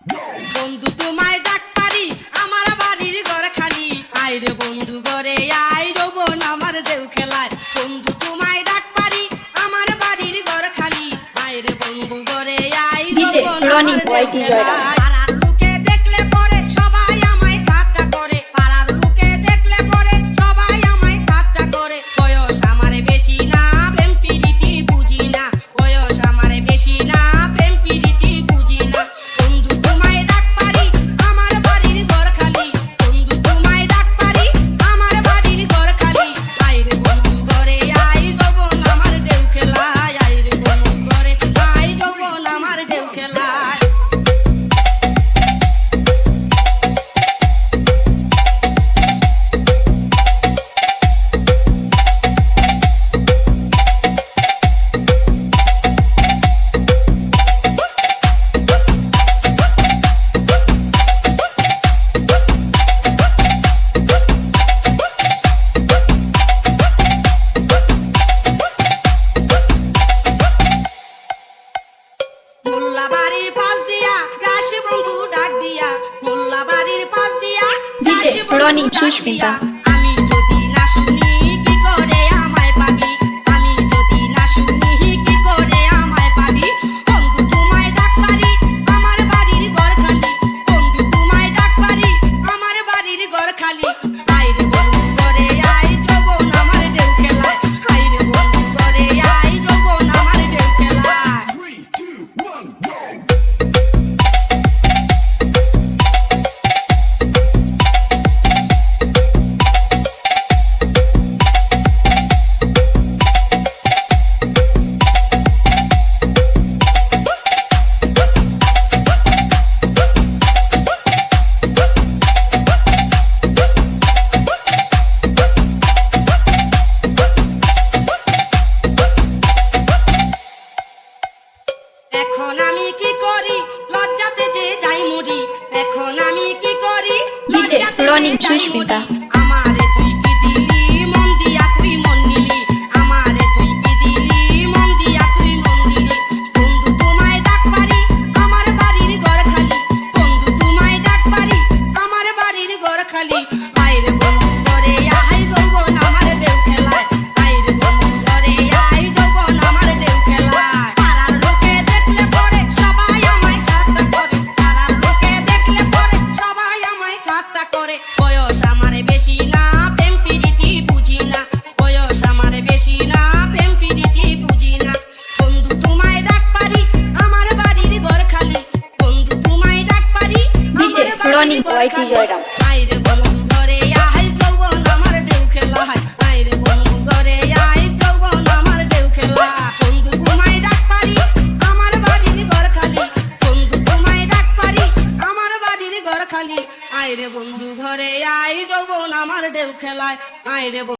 বন্ধু তোমায় ডাক পারি আমার বাড়ির ঘর খালি আয় রে বন্ধু ঘরে আয় যৌবন আমার ঢেউ খেলায় বন্ধু তোমায় ডাক পারি আমার বাড়ির ঘর খালি আয় রে বন্ধু ঘরে আয় যৌবন আমার ঢেউ খেলায় পাড়ার লোকে দেখলে পরে সবাই আমায় ঠাট্টা করে পাড়ার লোকে দেখলে পরে সবাই আমায় ঠাট্টা করে বয়স আমার বেশি না প্রেম প্রীতি বুঝি না বয়স আমার বেশি না প্রেম প্রীতি বুঝি না বন্ধু তোমায় ডাক পারি আমার বাড়ির ঘর খালি বন্ধু তোমায় ডাক পারি আমার বাড়ির ঘর খালি আয় রে বন্ধু ঘরে আয় যৌবন আমার ঢেউ খেলায় আয় রে বন্ধু ঘরে আয় যৌবন আমার ঢেউ খেলায় মোল্লা বাড়ির পাশ দিয়া গাছ বন্ধু ডাক দিয়া মোল্লা বাড়ির পাশ দিয়া DJ Ronnie Sushmita আমি যদি না শুনি কি করে আমায় পাবি আমি যদি না শুনি কি করে আমায় পাবি বন্ধু তোমায় ডাক পারি আমার বাড়ির ঘর খালি বন্ধু তোমায় ডাক পারি আমার বাড়ির ঘর খালি আয় রে বন্ধু ঘরে আয় যৌবন আমার ঢেউ খেলায় আয় রে বন্ধু ঘরে আয় যৌবন আমার ঢেউ খেলায় এখন আমি কি করি লজ্জাতে যে যাই মরি এখন আমি কি করি DJ লজ্জাতে যে Ronnie যাই Sushmita মরি। আমারে তুই কি দিলি মন দিয়া তুই মন নিলি আমারে তুই কি দিলি মন দিয়া তুই মন নিলি বন্ধু তোমায় ডাক পারি আমার বাড়ির ঘর খালি বন্ধু তোমায় ডাক পারি আমার বাড়ির ঘর খালি আয় রে বন্ধু ঘরে আয় যৌবন আমার ঢেউ খেলায় আয় রে বন্ধু ঘরে আয় যৌবন আমার ঢেউ খেলায় পাড়ার লোকে দেখলে পরে সবাই আমায় ঠাট্টা করে পাড়ার লোকে দেখলে পরে সবাই আমায় ঠাট্টা করে বয়স আমার বেশি না প্রেম প্রীতি বুঝি না বয়স আমার বেশি না প্রেম প্রীতি বুঝি না বন্ধু তোমায় ডাক পারি আমার বাড়ির ঘর খালি বন্ধু তোমায় ডাক পারি DJ Ronnie YT জয়রাম আয় রে বন্ধু ঘরে আয় যৌবন আমার ঢেউ খেলায় আয় রে বন্ধু ঘরে আয় যৌবন আমার ঢেউ খেলায় বন্ধু তোমায় ডাক পারি আমার বাড়ির ঘর খালি বন্ধু তোমায় ডাক পারি আমার বাড়ির ঘর খালি আয় রে বন্ধু ঘরে আয় যৌবন আমার ঢেউ খেলায় আয় রে